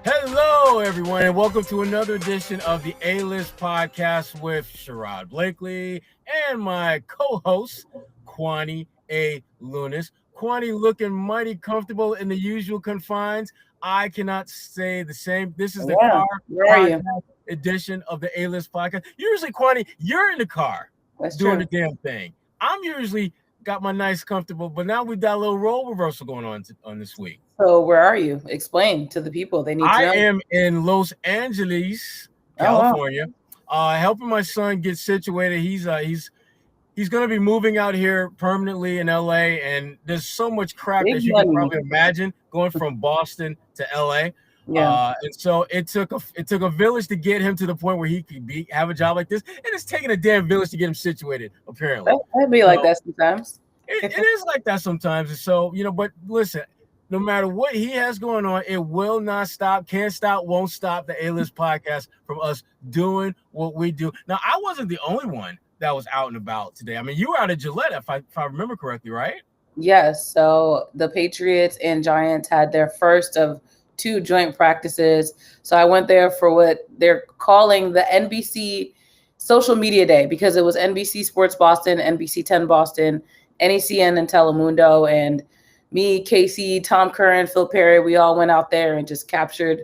Hello, everyone, and welcome to another edition of the A-List podcast with A.Sherrod Blakely and my co-host, Kwani A. Lunis. Kwani looking mighty comfortable in the usual confines. I cannot say the same. This is the car podcast edition of the A-List podcast. Usually, Kwani, you're in the car doing the damn thing. I'm usually got my nice comfortable, but now we've got a little role reversal going on this week. So where are you? Explain to the people. They need to know. I am in Los Angeles, California, helping my son get situated. He's going to be moving out here permanently in LA, and there's so much crap as you can probably imagine going from Boston to LA. Yeah. And so it took a village to get him to the point where he could have a job like this, and it's taking a damn village to get him situated. Apparently, that'd be like that sometimes. It is like that sometimes. And so but listen. No matter what he has going on, it will not stop, can't stop, won't stop the A-List podcast from us doing what we do. Now, I wasn't the only one that was out and about today. I mean, you were out at Gillette, if I remember correctly, right? Yes. So the Patriots and Giants had their first of 2 joint practices. So I went there for what they're calling the NBC Social Media Day, because it was NBC Sports Boston, NBC 10 Boston, NECN, and Telemundo, and me, Casey, Tom Curran, Phil Perry, we all went out there and just captured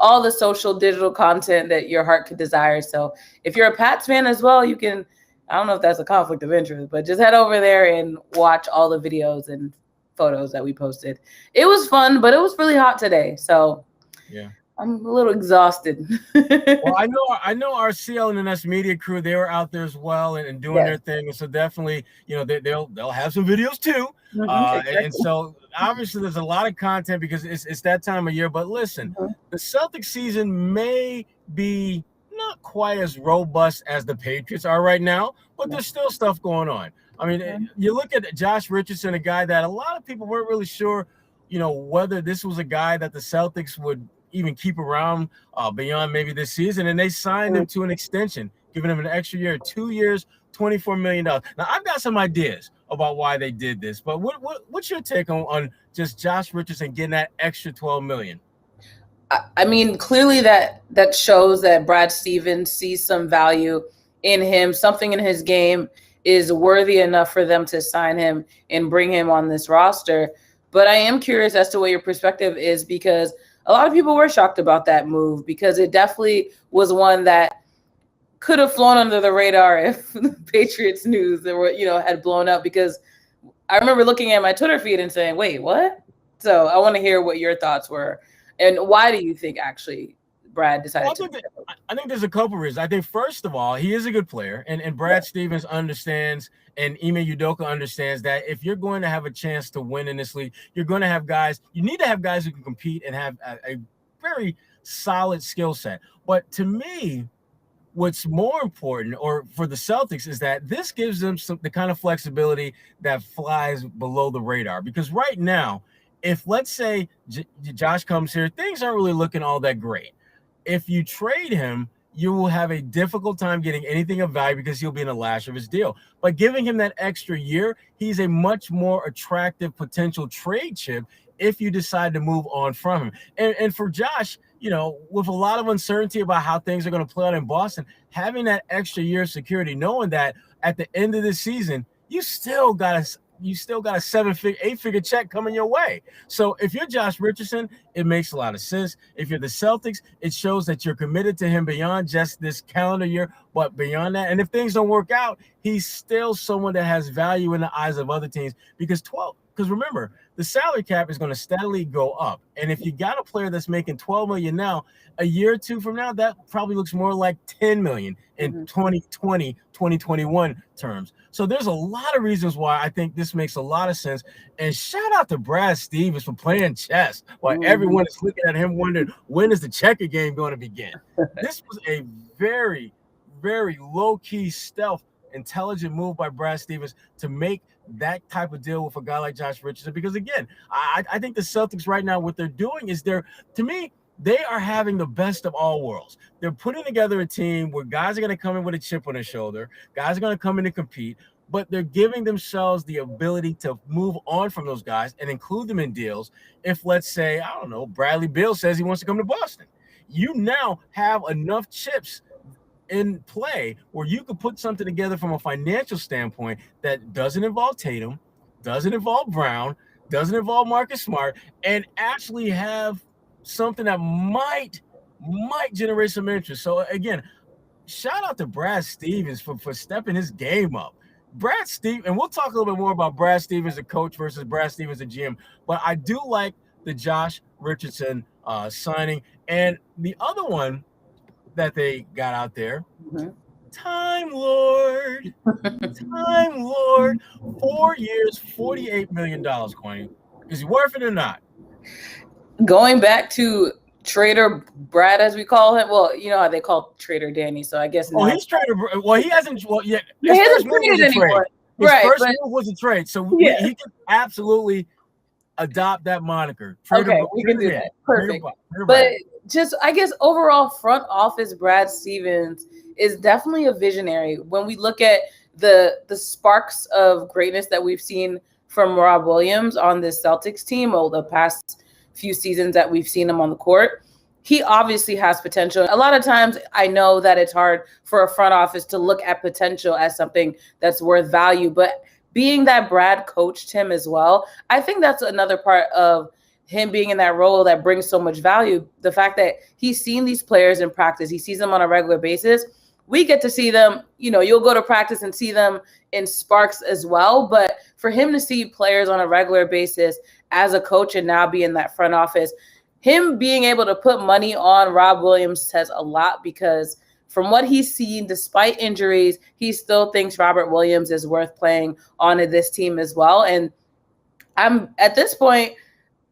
all the social digital content that your heart could desire. So if you're a Pats fan as well, you can, I don't know if that's a conflict of interest, but just head over there and watch all the videos and photos that we posted. It was fun, but it was really hot today. So yeah, I'm a little exhausted. Well, I know our CLNS media crew, they were out there as well and doing their thing. And so definitely, they'll have some videos too. Exactly. And so obviously there's a lot of content because it's that time of year. But listen, the Celtics season may be not quite as robust as the Patriots are right now, but there's still stuff going on. I mean, you look at Josh Richardson, a guy that a lot of people weren't really sure, whether this was a guy that the Celtics would even keep around beyond maybe this season, and they signed him to an extension, giving him an extra year, 2 years, $24 million. Now, I've got some ideas about why they did this, but what's your take on just Josh Richardson getting that extra $12 million? I mean, clearly that shows that Brad Stevens sees some value in him. Something in his game is worthy enough for them to sign him and bring him on this roster. But I am curious as to what your perspective is, because a lot of people were shocked about that move, because it definitely was one that could have flown under the radar if the Patriots news that were, had blown up. Because I remember looking at my Twitter feed and saying, wait, what? So I want to hear what your thoughts were. And why do you think actually Brad decided I think there's a couple reasons. I think, first of all, he is a good player, and Brad Stevens understands, and Ime Udoka understands that if you're going to have a chance to win in this league, you're going to have guys. You need to have guys who can compete and have a very solid skill set. But to me, what's more important, or for the Celtics, is that this gives them the kind of flexibility that flies below the radar. Because right now, if let's say Josh comes here, things aren't really looking all that great. If you trade him, you will have a difficult time getting anything of value because he'll be in the last of his deal. By giving him that extra year, he's a much more attractive potential trade chip if you decide to move on from him. And for Josh, with a lot of uncertainty about how things are going to play out in Boston, having that extra year of security, knowing that at the end of the season, you still got a 7-figure, 8-figure check coming your way. So if you're Josh Richardson, it makes a lot of sense. If you're the Celtics, it shows that you're committed to him beyond just this calendar year, but beyond that. And if things don't work out, he's still someone that has value in the eyes of other teams, because remember, the salary cap is going to steadily go up. And if you got a player that's making $12 million now, a year or two from now, that probably looks more like $10 million in 2020, 2021 terms. So there's a lot of reasons why I think this makes a lot of sense. And shout out to Brad Stevens for playing chess while everyone is looking at him wondering, when is the checker game going to begin? This was a very, very low-key stealth, intelligent move by Brad Stevens to make that type of deal with a guy like Josh Richardson. Because again, I think the Celtics right now, what they're doing is to me, they are having the best of all worlds. They're putting together a team where guys are going to come in with a chip on their shoulder. Guys are going to come in and compete. but they're giving themselves the ability to move on from those guys and include them in deals. If, let's say, I don't know, Bradley Beal says he wants to come to Boston, you now have enough chips in play where you could put something together from a financial standpoint that doesn't involve Tatum, doesn't involve Brown, doesn't involve Marcus Smart, and actually have something that might generate some interest. So again, shout out to Brad Stevens for stepping his game up. Brad Stevens, and we'll talk a little bit more about Brad Stevens, the coach, versus Brad Stevens, the GM. But I do like the Josh Richardson signing. And the other one that they got out there, Time Lord. 4 years, $48 million, Kwani. Is he worth it or not? Going back to Trader Brad, as we call him. Well, you know how they call Trader Danny, so I guess. Oh, he's Trader. Well, he hasn't. Well, yeah, he hasn't traded anymore. His first move was a trade, so he can absolutely adopt that moniker. Okay, we can do that. Perfect. But just, I guess, overall front office, Brad Stevens is definitely a visionary. When we look at the sparks of greatness that we've seen from Rob Williams on this Celtics team over the past few seasons that we've seen him on the court, he obviously has potential. A lot of times I know that it's hard for a front office to look at potential as something that's worth value, but being that Brad coached him as well, I think that's another part of him being in that role that brings so much value. The fact that he's seen these players in practice, he sees them on a regular basis. We get to see them, you know, you'll go to practice and see them in sparks as well. But for him to see players on a regular basis as a coach and now be in that front office, him being able to put money on Rob Williams says a lot, because from what he's seen, despite injuries, he still thinks Robert Williams is worth playing on this team as well. And I'm at this point,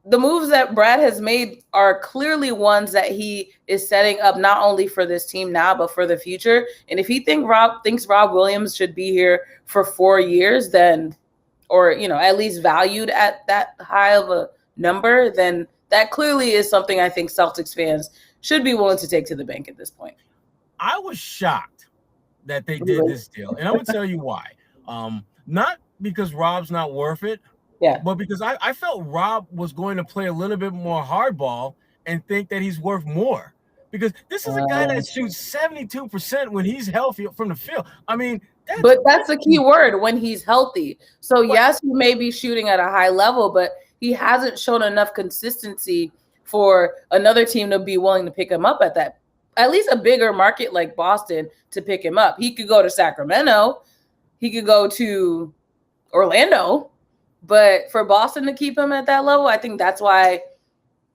the moves that Brad has made are clearly ones that he is setting up not only for this team now, but for the future. And if he thinks Rob Williams should be here for 4 years, then, or, you know, at least valued at that high of a number, then that clearly is something I think Celtics fans should be willing to take to the bank at this point. I was shocked that they did this deal. And I'm going to tell you why. Not because Rob's not worth it. Yeah. But because I felt Rob was going to play a little bit more hardball and think that he's worth more. Because this is a guy that shoots 72% when he's healthy from the field. I mean, that's the key word, when he's healthy. So yes, he may be shooting at a high level, but he hasn't shown enough consistency for another team to be willing to pick him up at least a bigger market like Boston to pick him up. He could go to Sacramento. He could go to Orlando. But for Boston to keep him at that level, I think that's why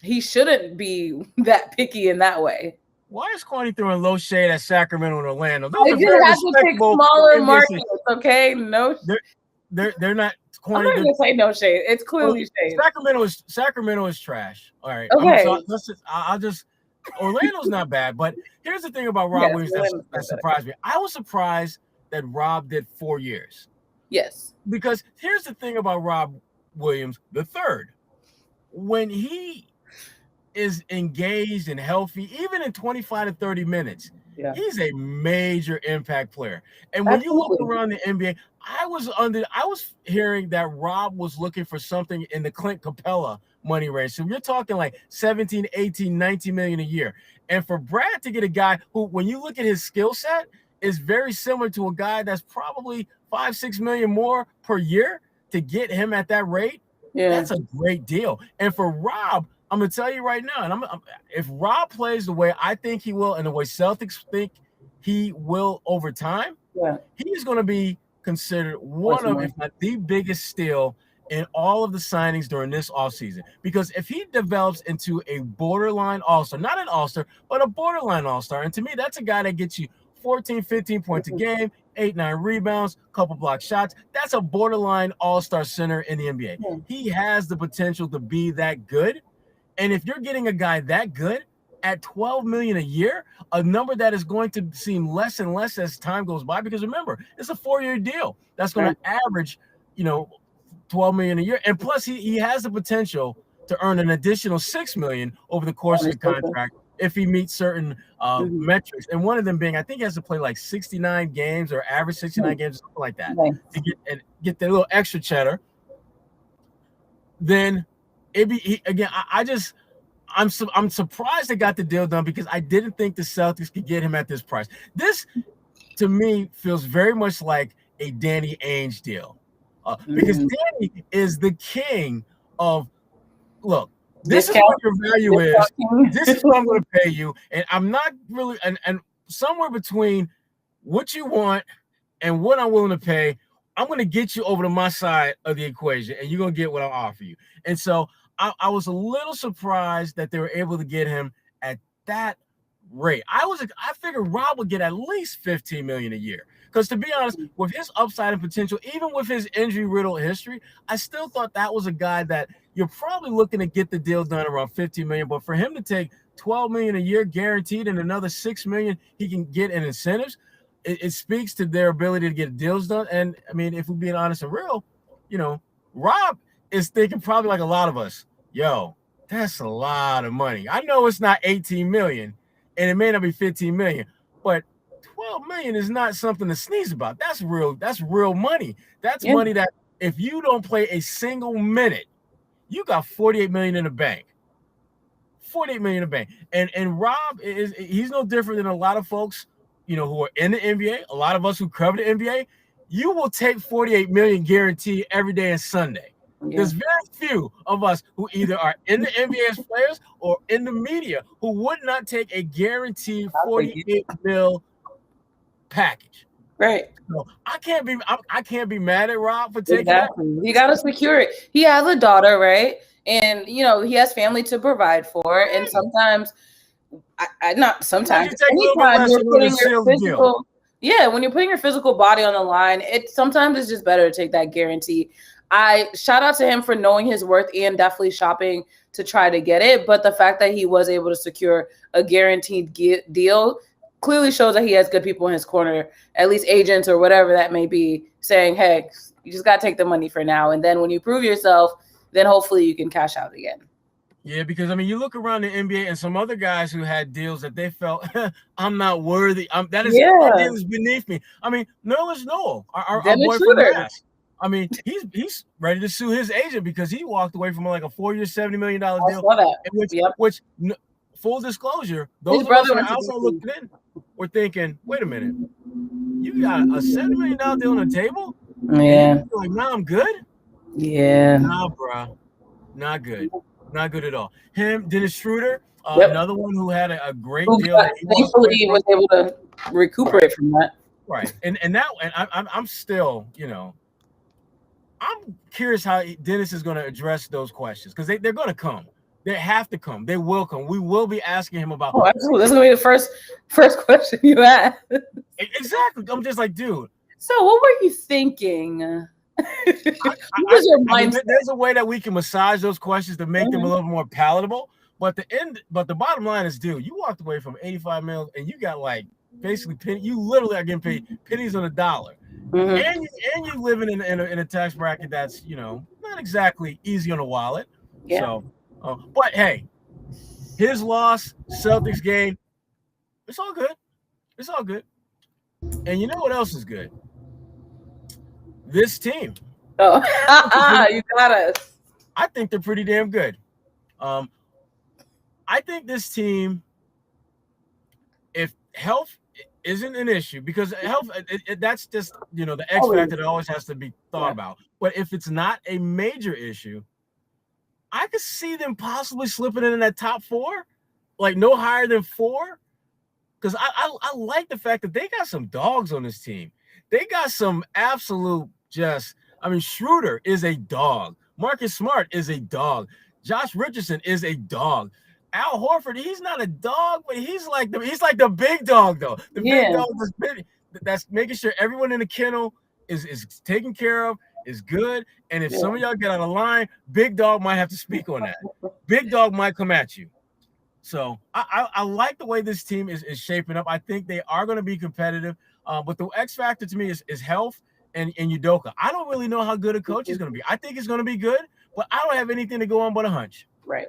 he shouldn't be that picky in that way. Why is Kwani throwing low shade at Sacramento and Orlando? They just have to pick smaller markets, okay? No, they're not. Kwani, I'm not gonna say no shade. It's clearly shade. Sacramento is trash. All right. Okay. Orlando's not bad, but here's the thing about Rob Williams that surprised me. I was surprised that Rob did 4 years. Yes. Because here's the thing about Rob Williams III. When he is engaged and healthy, even in 25 to 30 minutes, he's a major impact player. And when you look around the NBA, I was hearing that Rob was looking for something in the Clint Capella money range. So you're talking like 17, 18, 19 million a year. And for Brad to get a guy who, when you look at his skill set, is very similar to a guy that's probably 5-6 million more per year, to get him at that rate, that's a great deal. And for Rob, I'm gonna tell you right now, and if Rob plays the way I think he will, and the way Celtics think he will over time, he's gonna be considered one of, if not the biggest steal in all of the signings during this offseason. Because if he develops into a borderline all-star, not an all-star, but a borderline all-star, and to me, that's a guy that gets you 14, 15 points a game, 8-9 rebounds, couple block shots. That's a borderline all-star center in the NBA. He has the potential to be that good. And if you're getting a guy that good at $12 million a year, a number that is going to seem less and less as time goes by, because remember, it's a 4-year deal that's going to average, $12 million a year. And plus he has the potential to earn an additional $6 million over the course of the contract if he meets certain metrics, and one of them being, I think he has to play like 69 games or average 69 games, something like that, to get that little extra cheddar. Then it'd be again. I'm surprised they got the deal done because I didn't think the Celtics could get him at this price. This, to me, feels very much like a Danny Ainge deal, because Danny is the king of, look, this is what your value is. This is what I'm going to pay you, and I'm not really, and somewhere between what you want and what I'm willing to pay, I'm going to get you over to my side of the equation, and you're going to get what I'll offer you. And so I was a little surprised that they were able to get him at that rate. I figured Rob would get at least $15 million a year. Because to be honest, with his upside and potential, even with his injury-riddled history, I still thought that was a guy that you're probably looking to get the deal done around $15 million. But for him to take $12 million a year guaranteed and another $6 million he can get in incentives, it speaks to their ability to get deals done. And I mean, if we're being honest and real, Rob is thinking probably like a lot of us, yo, that's a lot of money. I know it's not 18 million and it may not be 15 million, but 12 million is not something to sneeze about. That's real money. That's money that if you don't play a single minute, you got 48 million in the bank. 48 million in the bank. And Rob he's no different than a lot of folks, who are in the NBA, a lot of us who cover the NBA. You will take 48 million guaranteed every day and Sunday. Yeah. There's very few of us who either are in the NBA as players or in the media who would not take a guaranteed 48 mil package. Right. So I can't be mad at Rob for taking that. You got to secure it. He has a daughter, right? And he has family to provide for. Right. And sometimes, anytime you're putting your physical, when you're putting your physical body on the line, sometimes it's just better to take that guarantee. I shout out to him for knowing his worth and definitely shopping to try to get it. But the fact that he was able to secure a guaranteed deal clearly shows that he has good people in his corner, at least agents or whatever that may be, saying, hey, you just got to take the money for now. And then when you prove yourself, then hopefully you can cash out again. Yeah, because, you look around the NBA and some other guys who had deals that they felt, I'm not worthy. That deal is beneath me. Nerlens Noel, our boy from Mass. He's ready to sue his agent because he walked away from like a 4-year, $70 million deal. Which, full disclosure, those of us who are outside looking in were thinking, wait a minute, you got a $70 million deal on the table? Yeah. Like, nah, I'm good? Yeah. Nah, bro. Not good. Not good at all. Him, Dennis Schroeder, another one who had a great deal. Thankfully, he was able to recuperate from that. Right. And I'm still, I'm curious how Dennis is going to address those questions because they're going to come. They have to come. They will come. We will be asking him about. Oh, absolutely. That's going to be the first question you ask. Exactly. I'm just like, dude. So what were you thinking? What was your mindset? There's a way that we can massage those questions to make them a little more palatable. But the bottom line is, dude, you walked away from 85 mil and you got like basically you literally are getting paid pennies on a dollar. Mm-hmm. And you living in a tax bracket that's not exactly easy on the wallet. Yeah. So, but hey, his loss, Celtics game, it's all good. It's all good. And you know what else is good? This team. Oh, you got us. I think they're pretty damn good. I think this team, if health isn't an issue, because health, that's just, the X factor that always has to be thought about. But if it's not a major issue, I could see them possibly slipping in that top 4, like no higher than 4. Because I like the fact that they got some dogs on this team. They got some absolute Schroeder is a dog. Marcus Smart is a dog. Josh Richardson is a dog. Al Horford, he's not a dog, but he's like the big dog though. The big dog that's making sure everyone in the kennel is taken care of, is good. And if some of y'all get out of line, big dog might have to speak on that. Big dog might come at you. So I like the way this team is shaping up. I think they are going to be competitive. But the X factor to me is health and Udoka. I don't really know how good a coach is going to be. I think it's going to be good, but I don't have anything to go on but a hunch. Right.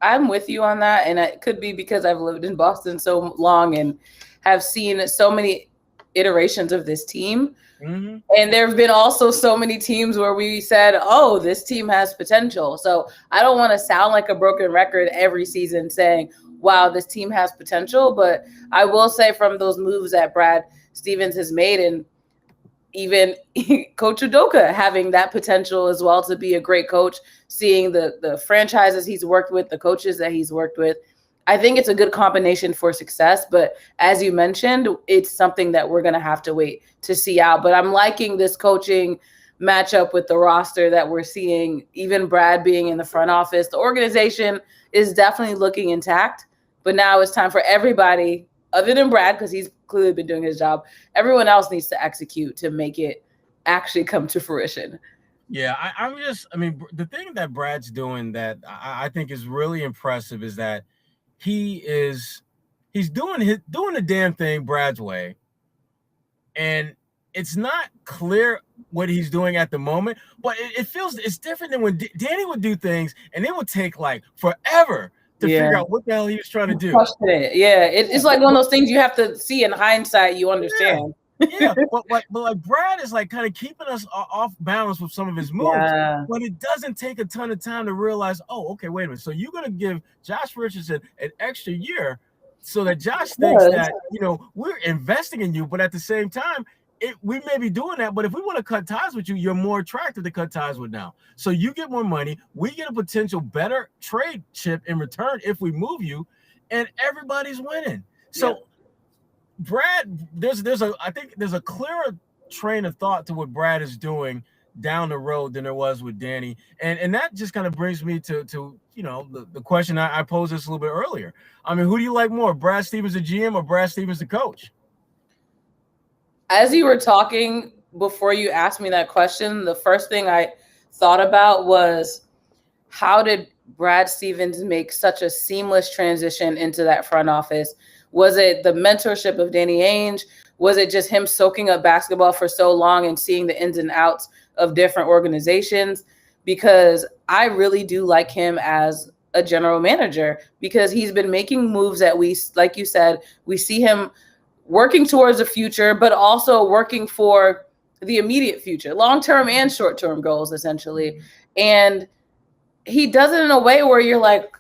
I'm with you on that, and it could be because I've lived in Boston so long and have seen so many iterations of this team. Mm-hmm. And there have been also so many teams where we said, oh, this team has potential. So I don't want to sound like a broken record every season saying, wow, this team has potential. But I will say from those moves that Brad Stevens has made, and even Coach Udoka having that potential as well to be a great coach, seeing the franchises he's worked with, the coaches that he's worked with, I think it's a good combination for success. But as you mentioned, it's something that we're going to have to wait to see out. But I'm liking this coaching matchup with the roster that we're seeing, even Brad being in the front office. The organization is definitely looking intact. But now it's time for everybody, other than Brad, because he's clearly been doing his job, everyone else needs to execute to make it actually come to fruition. Yeah, I mean, the thing that Brad's doing that I think is really impressive is that he's doing the damn thing Brad's way, and it's not clear what he's doing at the moment, but it feels it's different than when Danny would do things and it would take like forever to figure out what the hell he was trying to do. Yeah, it's like one of those things you have to see in hindsight. You understand. Yeah, but like Brad is like kind of keeping us off balance with some of his moves, but it doesn't take a ton of time to realize, oh, okay, wait a minute. So you're gonna give Josh Richardson an extra year so that Josh thinks that we're investing in you, but at the same time, we may be doing that. But if we want to cut ties with you, you're more attractive to cut ties with now. So you get more money, we get a potential better trade chip in return if we move you, and everybody's winning. So. Brad, I think there's a clearer train of thought to what Brad is doing down the road than there was with Danny. And that just kind of brings me to the question I posed this a little bit earlier. I mean, who do you like more, Brad Stevens the GM or Brad Stevens the coach? As you were talking before you asked me that question, the first thing I thought about was, how did Brad Stevens make such a seamless transition into that front office? Was it the mentorship of Danny Ainge? Was it just him soaking up basketball for so long and seeing the ins and outs of different organizations? Because I really do like him as a general manager, because he's been making moves that we, like you said, we see him working towards the future, but also working for the immediate future, long-term and short-term goals, essentially. And he does it in a way where you're like,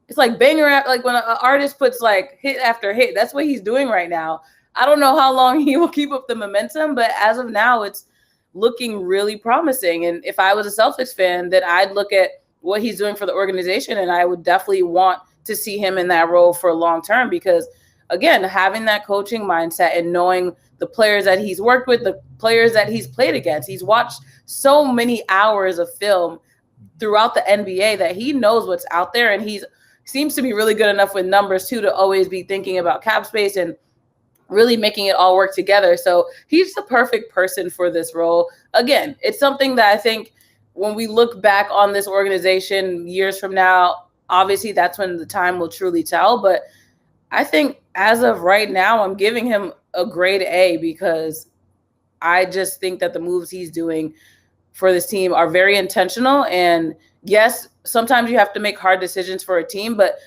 it's like banger, like when an artist puts like hit after hit. That's what he's doing right now. I don't know how long he will keep up the momentum, but as of now, it's looking really promising. And if I was a Celtics fan, then I'd look at what he's doing for the organization, and I would definitely want to see him in that role for long term, because again, having that coaching mindset and knowing the players that he's worked with, the players that he's played against, he's watched so many hours of film throughout the NBA that he knows what's out there, and he's seems to be really good enough with numbers too to always be thinking about cap space and really making it all work together. So he's the perfect person for this role. Again, it's something that I think when we look back on this organization years from now, obviously that's when the time will truly tell. But I think as of right now, I'm giving him a grade A, because I just think that the moves he's doing for this team are very intentional. And yes, sometimes you have to make hard decisions for a team, but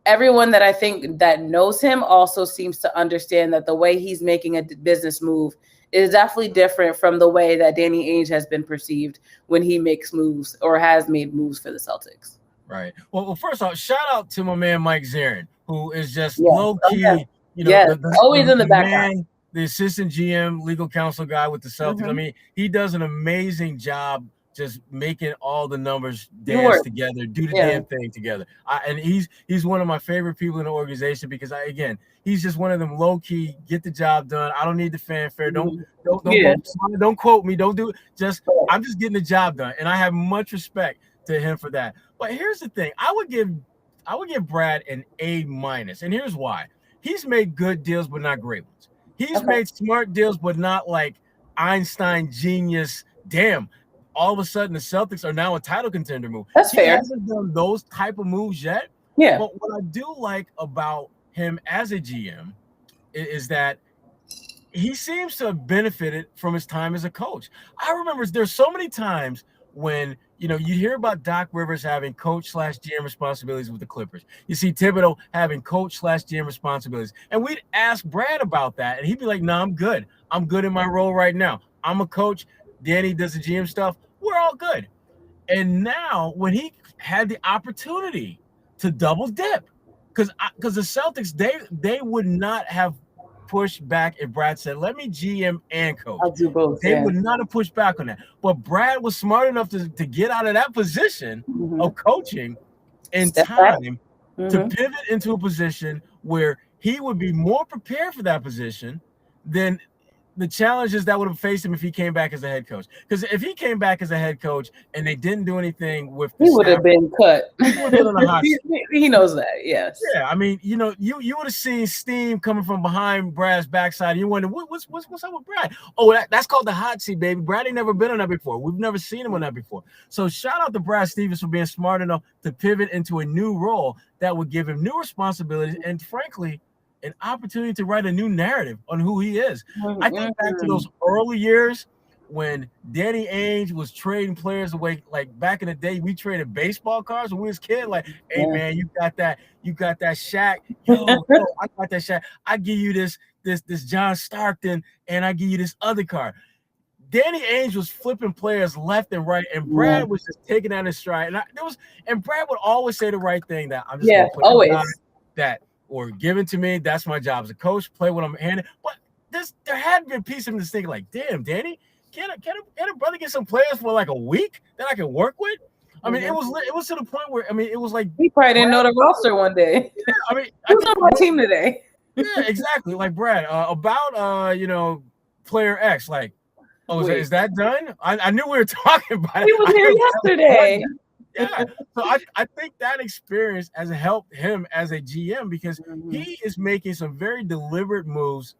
everyone that I think that knows him also seems to understand that the way he's making a business move is definitely different from the way that Danny Ainge has been perceived when he makes moves or has made moves for the Celtics. Right. Well, first off, shout out to my man Mike Zarin, who is just low key, always in the background. The assistant GM, legal counsel guy with the Celtics. Mm-hmm. I mean, he does an amazing job just making all the numbers dance together, do the damn thing together. And he's one of my favorite people in the organization, because he's just one of them low key, get the job done. I don't need the fanfare. Don't quote me. Don't do it. I'm just getting the job done, and I have much respect to him for that. But here's the thing: I would give Brad an A-, and here's why. He's made good deals, but not great ones. He's made smart deals, but not like Einstein genius. Damn. All of a sudden, the Celtics are now a title contender move. That's fair. He hasn't done those type of moves yet. Yeah. But what I do like about him as a GM is that he seems to have benefited from his time as a coach. I remember there's so many times when you hear about Doc Rivers having coach/GM responsibilities with the Clippers. You see Thibodeau having coach/GM responsibilities. And we'd ask Brad about that, and he'd be like, no, I'm good. I'm good in my role right now. I'm a coach. Danny does the GM stuff. We're all good. And now when he had the opportunity to double dip, because the Celtics, they would not have pushed back if Brad said, let me GM and coach. I'll do both. They would not have pushed back on that. But Brad was smart enough to get out of that position of coaching in time to pivot into a position where he would be more prepared for that position than the challenges that would have faced him if he came back as a head coach. Because if he came back as a head coach and they didn't do anything with the he would have been cut. He knows that, yes. Yeah, I mean, you would have seen steam coming from behind Brad's backside. And you wonder, what's up with Brad? Oh, that's called the hot seat, baby. Brad ain't never been on that before. We've never seen him on that before. So shout out to Brad Stevens for being smart enough to pivot into a new role that would give him new responsibilities and, frankly, an opportunity to write a new narrative on who he is. I think back to those early years when Danny Ainge was trading players away. Like back in the day, we traded baseball cards when we was kids. Like, hey man, you got that Shaq. Yo, I got that Shaq. I give you this John Starkton, and I give you this other card. Danny Ainge was flipping players left and right, and Brad was just taking that in stride. And Brad would always say the right thing, that I'm just gonna put always that. Or given to me, that's my job as a coach. Play what I'm handed. But there had been a piece of him just thinking, like, damn, Danny, can a brother get some players for like a week that I can work with? I mean, it was to the point where it was like he probably didn't know the roster one day. Yeah, I mean, who's on my team today? Yeah, exactly. Like Brad, about player X, like, oh, is that done? I knew we were talking about it. He was here yesterday. Yeah, so I think that experience has helped him as a GM because he is making some very deliberate moves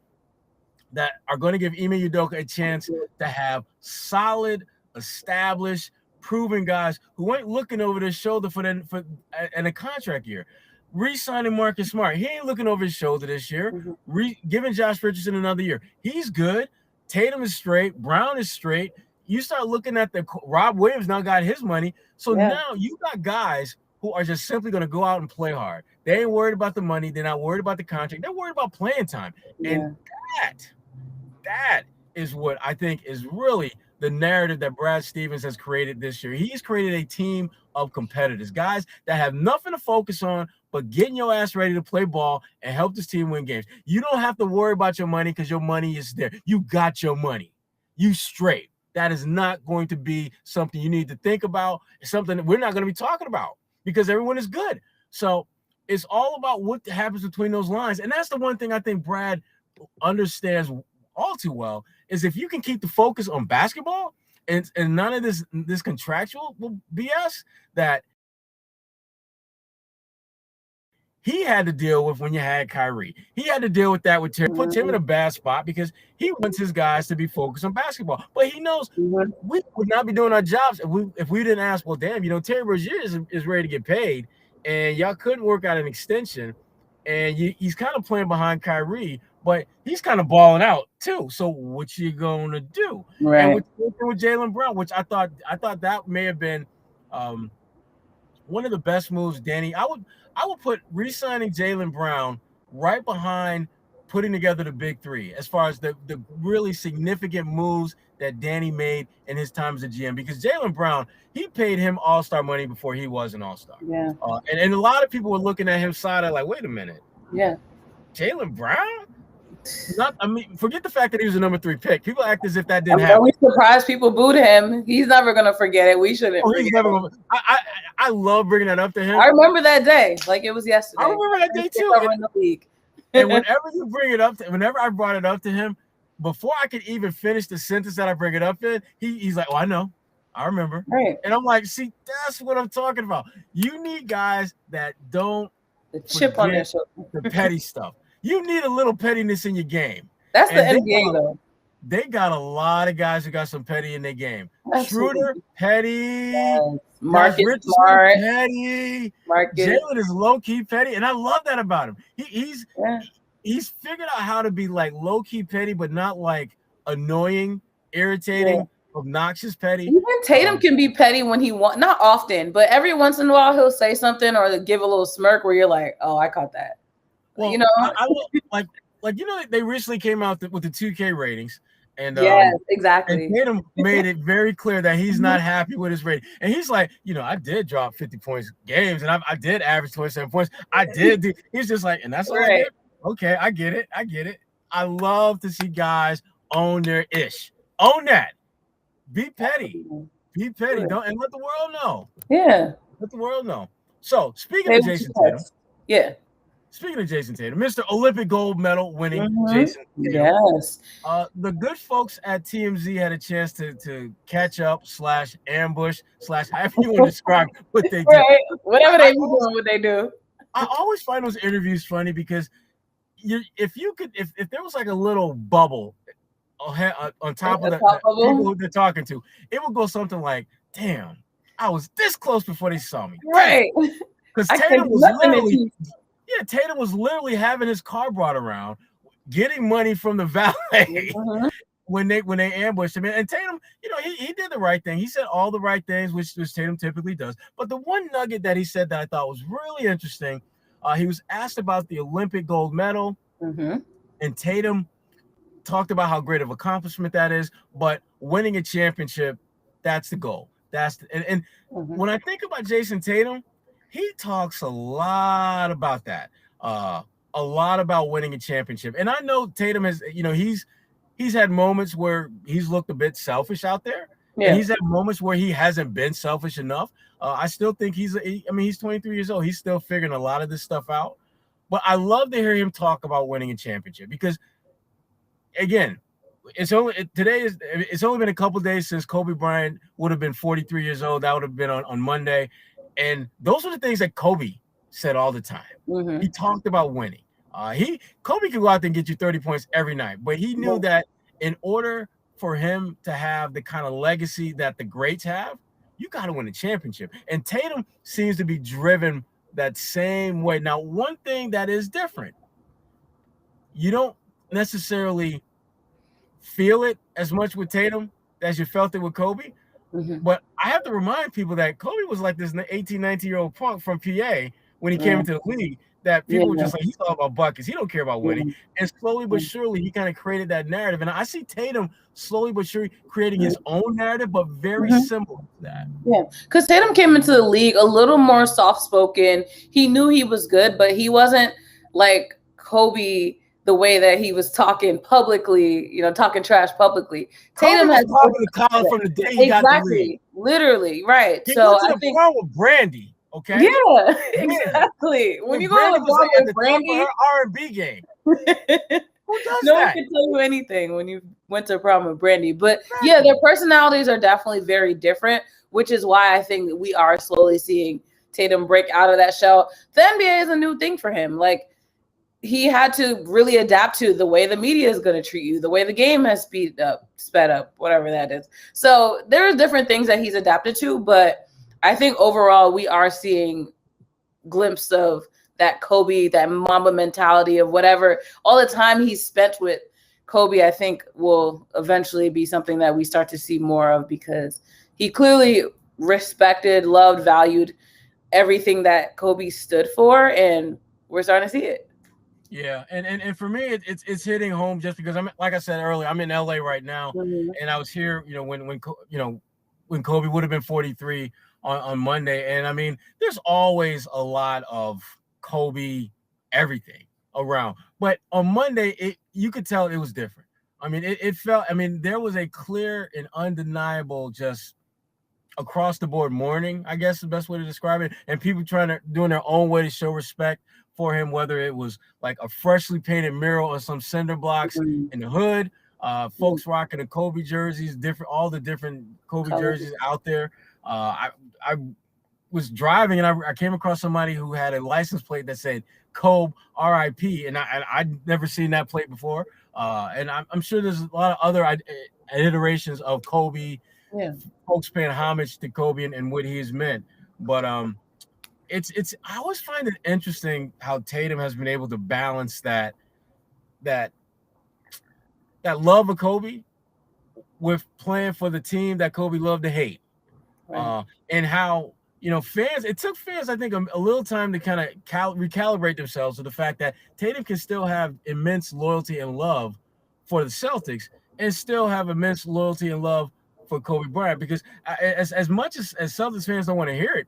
that are going to give Ime Udoka a chance to have solid, established, proven guys who ain't looking over their shoulder for a contract year. Re-signing Marcus Smart, he ain't looking over his shoulder this year. Giving Josh Richardson another year, he's good. Tatum is straight. Brown is straight. You start looking at Rob Williams now got his money. So now you got guys who are just simply going to go out and play hard. They ain't worried about the money. They're not worried about the contract. They're worried about playing time. And that is what I think is really the narrative that Brad Stevens has created this year. He's created a team of competitors, guys that have nothing to focus on but getting your ass ready to play ball and help this team win games. You don't have to worry about your money because your money is there. You got your money. You straight. That is not going to be something you need to think about. It's something that we're not going to be talking about because everyone is good. So it's all about what happens between those lines. And that's the one thing I think Brad understands all too well is if you can keep the focus on basketball and none of this contractual BS that he had to deal with when you had Kyrie. He had to deal with that with Terry. Puts him in a bad spot because he wants his guys to be focused on basketball. But he knows we would not be doing our jobs if we didn't ask, well, damn, Terry Rozier is ready to get paid, and y'all couldn't work out an extension, and he's kind of playing behind Kyrie, but he's kind of balling out too. So what you going to do? Right. And with Jaylen Brown, which I thought that may have been one of the best moves, Danny. I would put re-signing Jaylen Brown right behind putting together the big three as far as the really significant moves that Danny made in his time as a GM, because Jaylen Brown, he paid him all-star money before he was an all-star. Yeah. And a lot of people were looking at him side eye like, wait a minute. Yeah. Jaylen Brown? Forget the fact that he was a number 3 pick. People act as if that didn't happen. We surprised people booed him. He's never gonna forget it. We shouldn't. He's never gonna. I love bringing that up to him. I remember that day, like it was yesterday. I remember that day too. In the league. And whenever you bring it up, whenever I brought it up to him, before I could even finish the sentence that I bring it up in, he's like, "Oh, I know, I remember." Right. And I'm like, "See, that's what I'm talking about. You need guys that don't the chip on their shoulder, the petty stuff. You need a little pettiness in your game." That's the NBA though. They got a lot of guys who got some petty in their game. Schroeder, petty. Yes. Marcus Smart, petty. Jaylen is low-key petty, and I love that about him. He's figured out how to be like low-key petty, but not like annoying, irritating, obnoxious, petty. Even Tatum can be petty when he wants, not often, but every once in a while he'll say something or give a little smirk where you're like, oh, I caught that. Well, you know, I like they recently came out with the 2K ratings, and yes, and exactly. Tatum made it very clear that he's not happy with his rating, and he's like, I did drop 50 points games, and I did average 27 points. I did. He's just like, and that's all I did. Okay, I get it. I love to see guys own their ish. Own that. Be petty. Be petty. Don't, and let the world know. Yeah. Let the world know. So speaking of Jayson Tatum. Yeah. Speaking of Jayson Tatum, Mr. Olympic gold medal winning Jayson Tatum. Yes. The good folks at TMZ had a chance to catch up / ambush / however you want to describe what they do. Right. Whatever they do, what they do. I always find those interviews funny because if there was like a little bubble on top of the people who they're talking to, it would go something like, damn, I was this close before they saw me. Right. Because Tatum was literally having his car brought around, getting money from the valet when they ambushed him. And Tatum, he did the right thing. He said all the right things, which Tatum typically does. But the one nugget that he said that I thought was really interesting, he was asked about the Olympic gold medal, and Tatum talked about how great of accomplishment that is, but winning a championship, that's the goal. When I think about Jayson Tatum, he talks a lot about that, a lot about winning a championship. And I know Tatum has, he's had moments where he's looked a bit selfish out there. Yeah. And he's had moments where he hasn't been selfish enough. I still think he's 23 years old. He's still figuring a lot of this stuff out. But I love to hear him talk about winning a championship because, again, it's only been a couple days since Kobe Bryant would have been 43 years old. That would have been on Monday. And those are the things that Kobe said all the time. He talked about winning. Kobe could go out there and get you 30 points every night, but he knew that in order for him to have the kind of legacy that the greats have, you got to win a championship. And Tatum seems to be driven that same way. Now, one thing that is different, you don't necessarily feel it as much with Tatum as you felt it with Kobe. But I have to remind people that Kobe was like this 18, 19-year-old punk from PA when he came into the league that people were just like, he's all about buckets. He don't care about winning. And slowly but surely, he kind of created that narrative. And I see Tatum slowly but surely creating his own narrative, but very similar to that. Yeah, because Tatum came into the league a little more soft-spoken. He knew he was good, but he wasn't like Kobe the way that he was talking publicly, talking trash publicly. Tatum had talked to Colin from the day he got the league. Literally, right. So I think with Brandy, okay? Yeah, exactly. When you go to the bar with Brandy, her R&B game. Who does no one can tell you anything when you went to a prom with Brandy. But yeah, their personalities are definitely very different, which is why I think that we are slowly seeing Tatum break out of that shell. The NBA is a new thing for him. Like, he had to really adapt to the way the media is going to treat you, the way the game has sped up, whatever that is. So there are different things that he's adapted to, but I think overall we are seeing glimpses of that Kobe, that Mamba mentality of whatever, all the time he's spent with Kobe, I think will eventually be something that we start to see more of because he clearly respected, loved, valued everything that Kobe stood for, and we're starting to see it. Yeah, and for me, it's hitting home just because like I said earlier, I'm in LA right now, and I was here, when Kobe would have been 43 on Monday, and I mean, there's always a lot of Kobe everything around, but on Monday, you could tell it was different. I mean, it felt, there was a clear and undeniable just across the board mourning, I guess the best way to describe it, and people doing their own way to show respect for him, whether it was like a freshly painted mural or some cinder blocks in the hood, folks rocking the Kobe jerseys, all the different Kobe jerseys out there. I was driving and I came across somebody who had a license plate that said Kobe RIP, and I'd never seen that plate before. And I'm sure there's a lot of other iterations of Kobe, folks paying homage to Kobe and what he has meant. But it's I always find it interesting how Tatum has been able to balance that love of Kobe with playing for the team that Kobe loved to hate. Right. And how, fans, it took fans, I think, a little time to kind of recalibrate themselves to the fact that Tatum can still have immense loyalty and love for the Celtics and still have immense loyalty and love for Kobe Bryant. Because as much as Celtics fans don't want to hear it,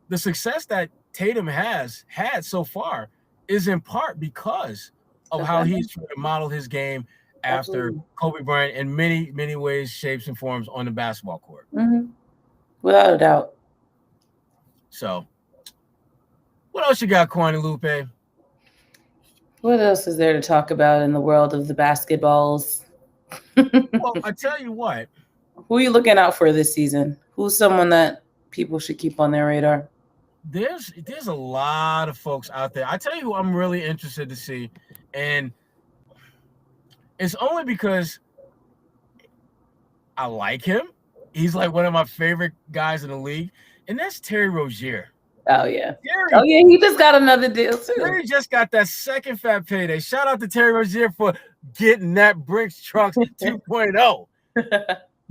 the success that Tatum has had so far is in part because of how he's trying to model his game after Kobe Bryant in many, many ways, shapes, and forms on the basketball court. Mm-hmm. Without a doubt. So, what else you got, Kwani Lupe? What else is there to talk about in the world of the basketballs? Well, I tell you what. Who are you looking out for this season? Who's someone that people should keep on their radar? There's a lot of folks out there. I tell you who I'm really interested to see, and it's only because I like him. He's like one of my favorite guys in the league, and that's Terry Rozier. Oh yeah. He just got another deal too. Terry just got that second fat payday. Shout out to Terry Rozier for getting that Brinks Trucks 2.0.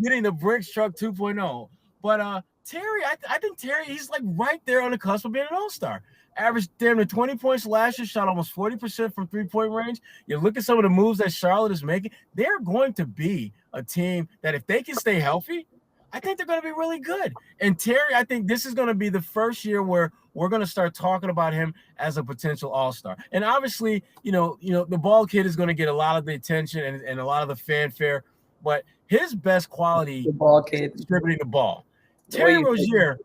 Getting the Brinks Truck 2.0. But Terry, I think Terry, he's like right there on the cusp of being an all-star. Averaged damn near 20 points last year, shot almost 40% from three-point range. You look at some of the moves that Charlotte is making, they're going to be a team that if they can stay healthy, I think they're going to be really good. And Terry, I think this is going to be the first year where we're going to start talking about him as a potential all-star. And obviously, the ball kid is going to get a lot of the attention and a lot of the fanfare, but his best quality the ball kid is distributing the ball. Terry Rozier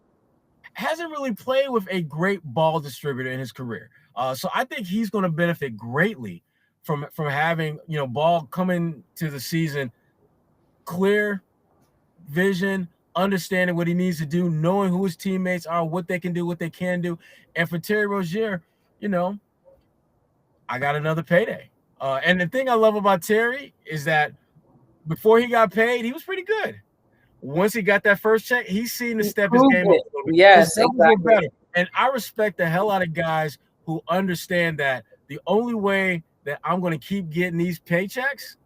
hasn't really played with a great ball distributor in his career. So I think he's going to benefit greatly from having, ball coming to the season, clear vision, understanding what he needs to do, knowing who his teammates are, what they can do, what they can do. And for Terry Rozier, I got another payday. And the thing I love about Terry is that before he got paid, he was pretty good. Once he got that first check, he's seen to step his game up a little bit. Yes, exactly. Better. And I respect the hell out of guys who understand that the only way that I'm going to keep getting these paychecks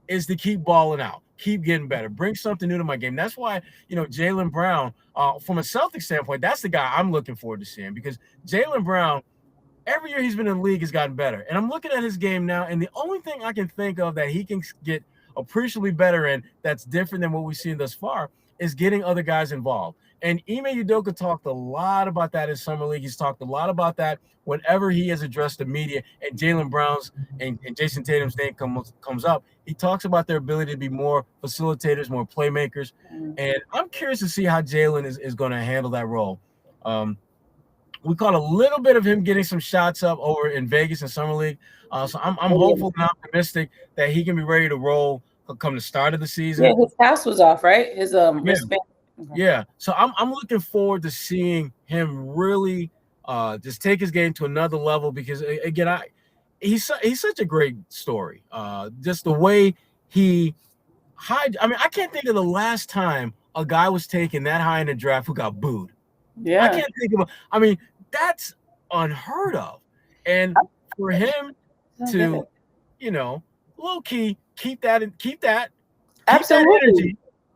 is to keep balling out, keep getting better, bring something new to my game. That's why, Jaylen Brown, from a Celtics standpoint, that's the guy I'm looking forward to seeing, because Jaylen Brown, every year he's been in the league, has gotten better. And I'm looking at his game now, and the only thing I can think of that he can get appreciably better in that's different than what we've seen thus far is getting other guys involved. And Ime Udoka talked a lot about that in Summer League. He's talked a lot about that whenever he has addressed the media and Jaylen Brown's and Jayson Tatum's name comes up. He talks about their ability to be more facilitators, more playmakers. And I'm curious to see how Jaylen is going to handle that role. We caught a little bit of him getting some shots up over in Vegas in Summer League. So I'm hopeful and optimistic that he can be ready to roll come the start of the season. Yeah, his pass was off, right? His wristband. Yeah. So I'm looking forward to seeing him really just take his game to another level, because again, he's such a great story. Just the way I can't think of the last time a guy was taken that high in the draft who got booed. Yeah. I can't think of that's unheard of. And for him to, low key keep that energy,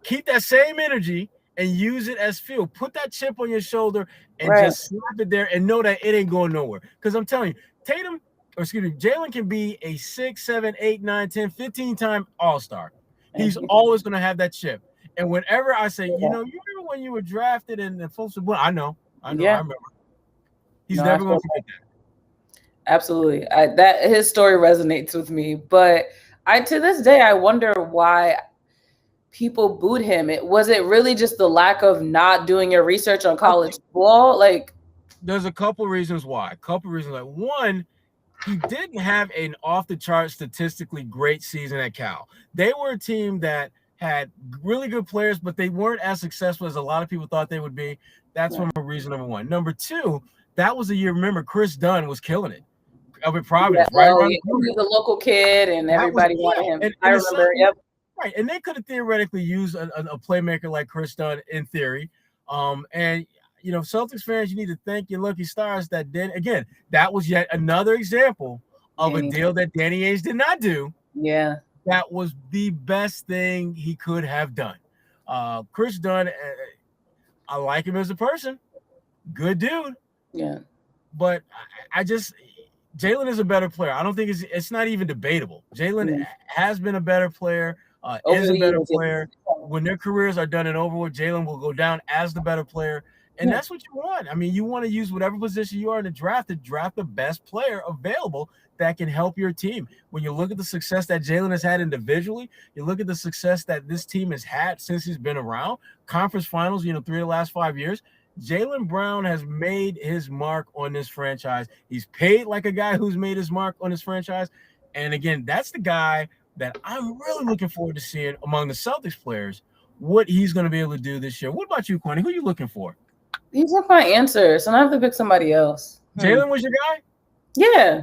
keep that same energy and use it as fuel. Put that chip on your shoulder and just slap it there and know that it ain't going nowhere. Because I'm telling you, Jaylen can be a 6, 7, 8, 9, 10, 15-time all-star. He's always going to have that chip. And whenever I say, you remember when you were drafted and the folks were, I know, I remember. He's never going to forget that. Absolutely. That his story resonates with me, but to this day I wonder why people booed him. Was it really just the lack of not doing your research on college ball? Like, there's a couple reasons why. One, he didn't have an off the chart statistically great season at Cal. They were a team that had really good players, but they weren't as successful as a lot of people thought they would be. That's from reason number one. Number two, that was the year, remember, Chris Dunn was killing it up at Providence, right? He was a local kid, and everybody wanted him. And I remember, right. And they could have theoretically used a playmaker like Chris Dunn in theory. And Celtics fans, you need to thank your lucky stars that did. Again, that was yet another example of a deal that Danny Ainge did not do. Yeah. that was the best thing he could have done. Chris Dunn, I like him as a person, good dude. Yeah. But I just Jaylen is a better player. I don't think it's not even debatable. Jaylen has been a better player, is a better player. When their careers are done and over with, Jaylen will go down as the better player. And that's what you want. I mean, you want to use whatever position you are in the draft to draft the best player available that can help your team. When you look at the success that Jaylen has had individually, you look at the success that this team has had since he's been around, conference finals, 3 of the last 5 years. Jaylen Brown has made his mark on this franchise. He's paid like a guy who's made his mark on this franchise. And again, that's the guy that I'm really looking forward to seeing among the Celtics players, what he's going to be able to do this year. What about you, Kwani? Who are you looking for? These are my answers, and I have to pick somebody else. Jaylen was your guy? Yeah.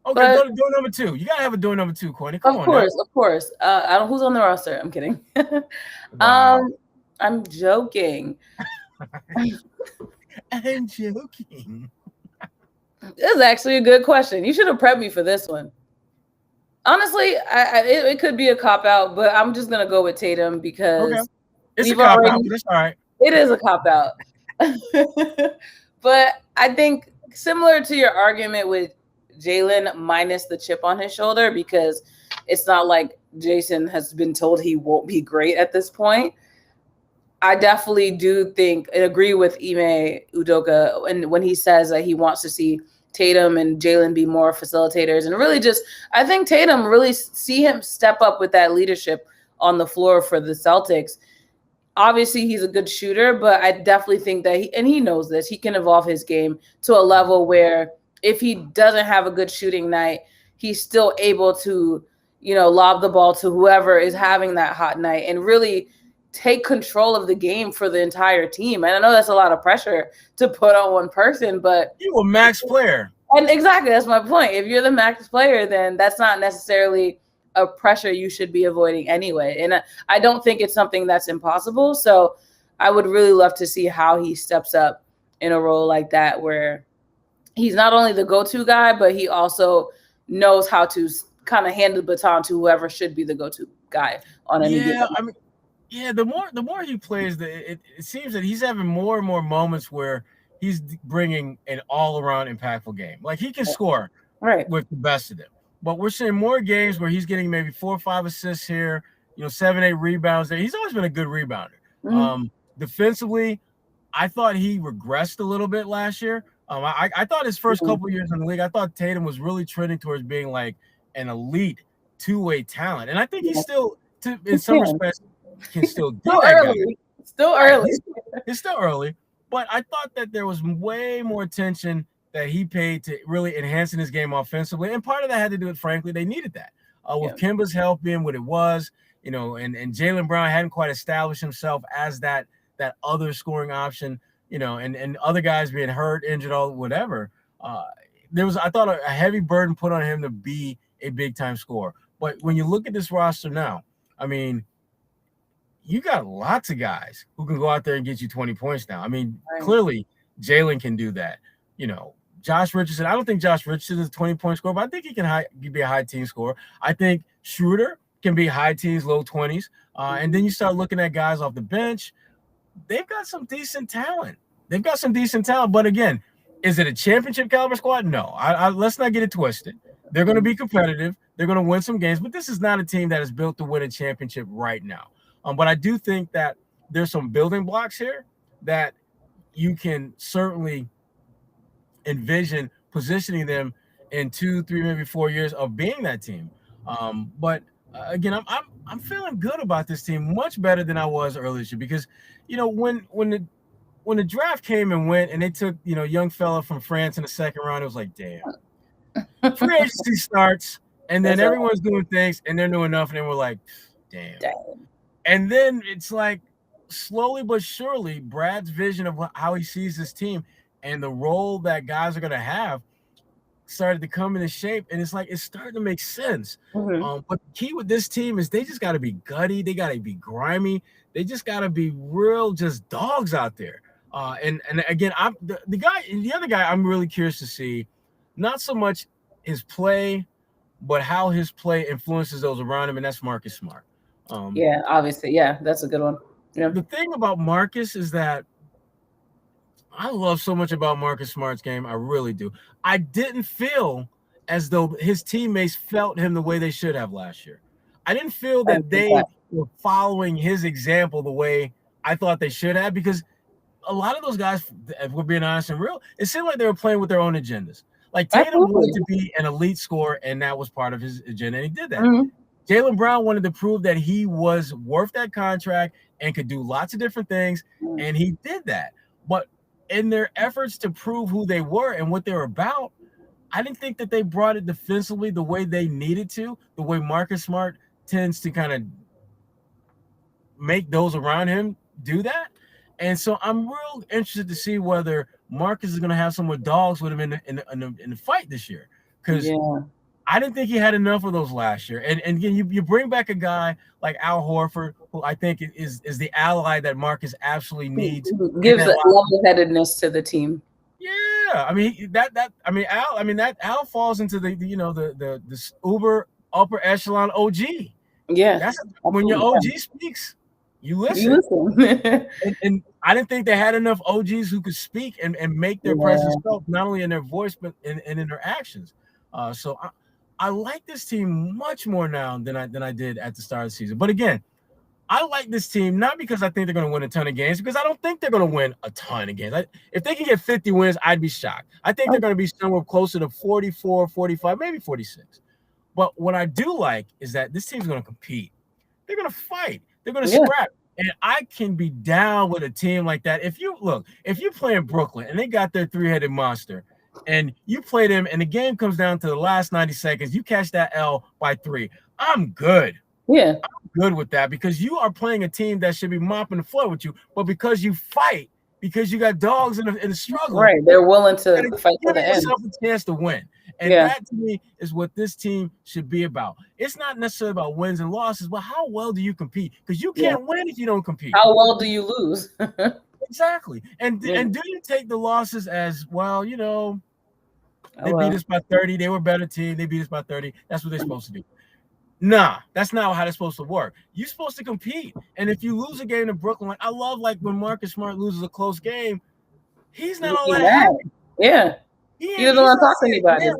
Okay, go to door number 2. You got to have a door number 2, Kwani. Come on. Of course. I don't. Who's on the roster? I'm kidding. Wow. I'm joking. I'm joking. This is actually a good question. You should have prepped me for this one. Honestly, it could be a cop-out, but I'm just going to go with Tatum because it's a cop-out, but it's all right. It is a cop-out. But I think similar to your argument with Jaylen minus the chip on his shoulder, because it's not like Jayson has been told he won't be great at this point. I definitely do think and agree with Ime Udoka and when he says that he wants to see Tatum and Jaylen be more facilitators, and really I think Tatum really see him step up with that leadership on the floor for the Celtics. Obviously, he's a good shooter, but I definitely think that he knows this. He can evolve his game to a level where if he doesn't have a good shooting night, he's still able to, lob the ball to whoever is having that hot night and really take control of the game for the entire team. And I know that's a lot of pressure to put on one person, but you're a max player. And exactly, that's my point. If you're the max player, then that's not necessarily a pressure you should be avoiding anyway. And I don't think it's something that's impossible. So I would really love to see how he steps up in a role like that, where he's not only the go-to guy, but he also knows how to kind of hand the baton to whoever should be the go-to guy on any given night. The more he plays, it seems that he's having more and more moments where he's bringing an all-around impactful game. Like he can score with the best of them, but we're seeing more games where he's getting maybe 4 or 5 assists here, 7, 8 rebounds there. He's always been a good rebounder. Mm-hmm. Defensively, I thought he regressed a little bit last year. I thought his first couple years in the league, I thought Tatum was really trending towards being like an elite two-way talent, and I think he's still, in some respects, can still do that. Still early. It's still early, but I thought that there was way more attention that he paid to really enhancing his game offensively, and part of that had to do with, frankly, they needed that. With Kemba's help being what it was, and Jaylen Brown hadn't quite established himself as that other scoring option, and other guys being hurt, injured, all whatever. There was, I thought, a heavy burden put on him to be a big-time scorer. But when you look at this roster now, I mean, you got lots of guys who can go out there and get you 20 points now. I mean, clearly Jaylen can do that. Josh Richardson, I don't think Josh Richardson is a 20-point scorer, but I think he can be a high team scorer. I think Schroeder can be high teens, low 20s. And then you start looking at guys off the bench. They've got some decent talent. But again, is it a championship caliber squad? No. Let's not get it twisted. They're going to be competitive. They're going to win some games, but this is not a team that is built to win a championship right now. But I do think that there's some building blocks here that you can certainly envision positioning them in 2, 3, maybe 4 years of being that team. But again, I'm feeling good about this team, much better than I was earlier this year, because when the draft came and went and they took young fella from France in the second round, it was like, damn. Free agency starts and then everyone's doing things and they're doing enough, and then we're like, damn. And then it's like slowly but surely Brad's vision of how he sees this team and the role that guys are going to have started to come into shape, and it's like it's starting to make sense. Mm-hmm. But the key with this team is they just got to be gutty, they got to be grimy, they just got to be real, just dogs out there. And again, the other guy I'm really curious to see, not so much his play, but how his play influences those around him, and that's Marcus Smart. Yeah, obviously. Yeah, that's a good one. Yeah. The thing about Marcus is that I love so much about Marcus Smart's game. I really do. I didn't feel as though his teammates felt him the way they should have last year. I didn't feel that they were following his example the way I thought they should have, because a lot of those guys, if we're being honest and real, it seemed like they were playing with their own agendas. Like Tatum wanted to be an elite scorer, and that was part of his agenda, and he did that. Mm-hmm. Jaylen Brown wanted to prove that he was worth that contract and could do lots of different things, and he did that. But in their efforts to prove who they were and what they were about, I didn't think that they brought it defensively the way they needed to, the way Marcus Smart tends to kind of make those around him do that. And so I'm real interested to see whether Marcus is going to have some more dogs with him in the fight this year, because I didn't think he had enough of those last year. And again, you bring back a guy like Al Horford, who I think is the ally that Marcus absolutely needs. Gives a level-headedness to the team. Yeah, I mean Al falls into the uber upper echelon OG. Yeah, that's when your OG speaks, you listen. and I didn't think they had enough OGs who could speak and make their presence felt, not only in their voice but in their actions. So I like this team much more now than I did at the start of the season. But again, I like this team not because I think they're going to win a ton of games, because I don't think they're going to win a ton of games. If they can get 50 wins, I'd be shocked. I think they're going to be somewhere closer to 44, 45, maybe 46. But what I do like is that this team's going to compete. They're going to fight. They're going to scrap. And I can be down with a team like that. If you play in Brooklyn and they got their three-headed monster, and you play them and the game comes down to the last 90 seconds, you catch that L by 3, I'm good. Yeah. I'm good with that, because you are playing a team that should be mopping the floor with you, but because you fight, because you got dogs in the struggle, right? They're willing to fight to the end. Give yourself a chance to win, and that to me is what this team should be about. It's not necessarily about wins and losses, but how well do you compete? Because you can't win if you don't compete. How well do you lose? Exactly, and do you take the losses as, well, they beat us by 30. They were a better team. They beat us by 30. That's what they're supposed to do. Nah, that's not how they're supposed to work. You're supposed to compete. And if you lose a game to Brooklyn, I love when Marcus Smart loses a close game, he's not all that happy. Yeah. He doesn't want to talk to anybody.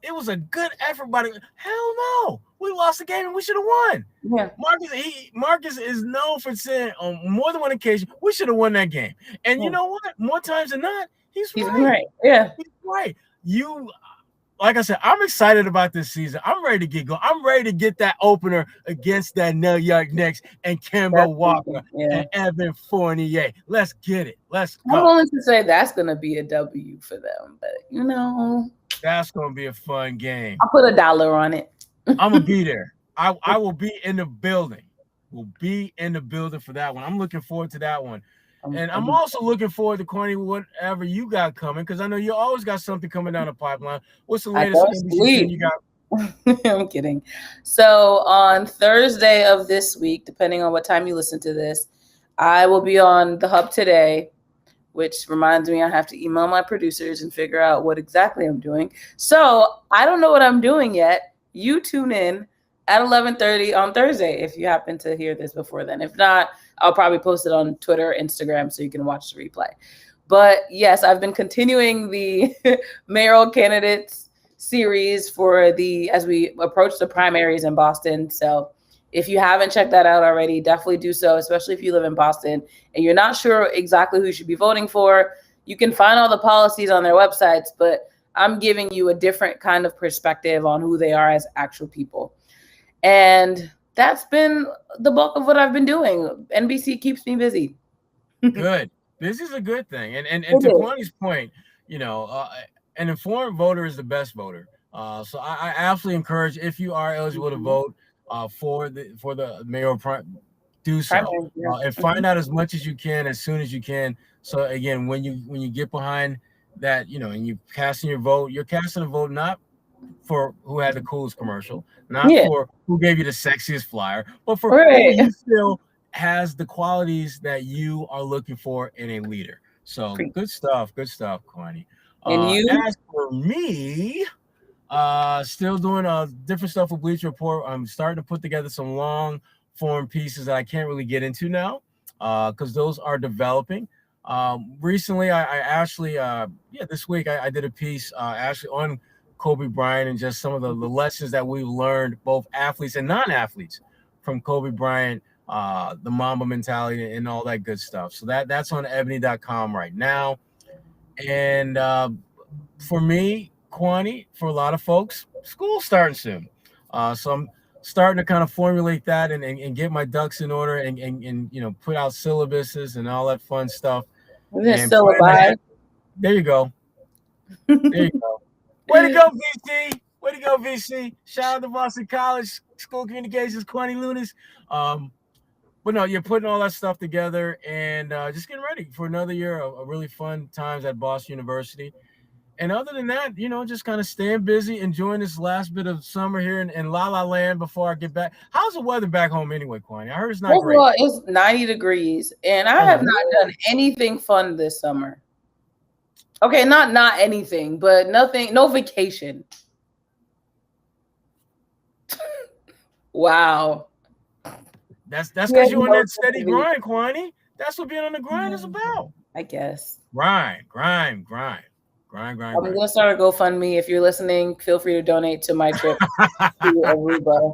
It was a good effort, but hell no. We lost the game and we should have won. Yeah. Marcus is known for saying on more than one occasion, we should have won that game. And you know what? More times than not, he's right. Yeah. He's right. Like I said, I'm excited about this season. I'm ready to get going. I'm ready to get that opener against that New York Knicks and Kemba Walker and Evan Fournier. Let's get it. Let's go. I'm willing to say that's going to be a W for them, but that's going to be a fun game. I'll put $1 on it. I'm going to be there. I will be in the building. We'll be in the building for that one. I'm looking forward to that one. And I'm also looking forward to, Kwani, whatever you got coming, because I know you always got something coming down the pipeline. What's the latest thing you got? I'm kidding. So on Thursday of this week, depending on what time you listen to this, I will be on the Hub today, which reminds me I have to email my producers and figure out what exactly I'm doing. So I don't know what I'm doing yet. You tune in at 11:30 on Thursday if you happen to hear this before then. If not, I'll probably post it on Twitter, Instagram, so you can watch the replay. But yes, I've been continuing the mayoral candidates series as we approach the primaries in Boston. So if you haven't checked that out already, definitely do so, especially if you live in Boston and you're not sure exactly who you should be voting for. You can find all the policies on their websites, but I'm giving you a different kind of perspective on who they are as actual people. And that's been the bulk of what I've been doing. NBC keeps me busy. Good. This is a good thing. And to Kwani's point, an informed voter is the best voter. So I absolutely encourage, if you are eligible to vote for the mayoral do so. And find out as much as you can, as soon as you can. So again, when you get behind that, and you're casting your vote, you're casting a vote not for who had the coolest commercial, not for who gave you the sexiest flyer, but for who you feel has the qualities that you are looking for in a leader. So good stuff, Kwani. And you? As for me, Still doing different stuff with Bleacher Report. I'm starting to put together some long form pieces that I can't really get into now because those are developing. Recently, I actually, this week I did a piece actually on Kobe Bryant and just some of the lessons that we've learned, both athletes and non-athletes, from Kobe Bryant, the Mamba mentality and all that good stuff. So that's on ebony.com right now. And for me, Kwani, for a lot of folks, school's starting soon. So I'm starting to kind of formulate that and get my ducks in order and put out syllabuses and all that fun stuff. Is it syllabi? There you go. There you go. Way to go, VC. Way to go, VC. Shout out to Boston College School Communications, Kwani Lunis. But no, you're putting all that stuff together and just getting ready for another year of really fun times at Boston University. And other than that, just kind of staying busy, enjoying this last bit of summer here in La La Land before I get back. How's the weather back home anyway, Kwani? I heard it's not great. Well, it's 90 degrees, and I have not done anything fun this summer. Okay, not anything, but nothing, no vacation. Wow. That's because you're on that steady grind, Kwani. That's what being on the grind is about. I guess. Grind. I'm gonna start a GoFundMe. If you're listening, feel free to donate to my trip to Aruba.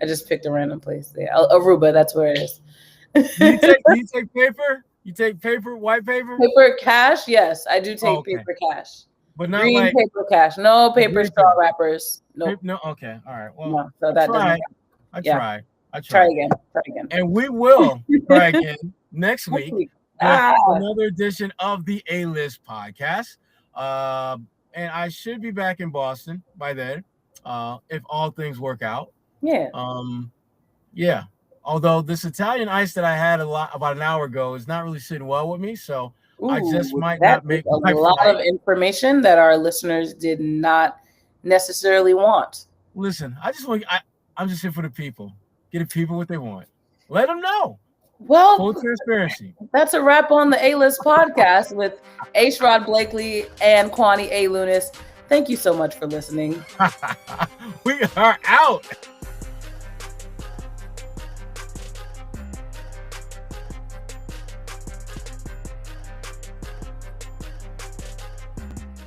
I just picked a random place. Yeah, Aruba. That's where it is. Do you take paper? You take paper, white paper? Paper cash? Yes, I do take paper cash. But not green like paper cash. No paper straw wrappers. Nope. No. Okay. All right. Well, no, so that doesn't. I tried. Try again. And we will try again next week with another edition of the A-List podcast. And I should be back in Boston by then, if all things work out. Yeah. Yeah. Although this Italian ice that I had about an hour ago is not really sitting well with me, so I just might not make a lot of information that our listeners did not necessarily want. Listen, I'm just here for the people. Get the people what they want. Let them know. Well, full transparency. That's a wrap on the A-List podcast with A.Sherrod Blakely and Kwani A. Lunis. Thank you so much for listening. We are out.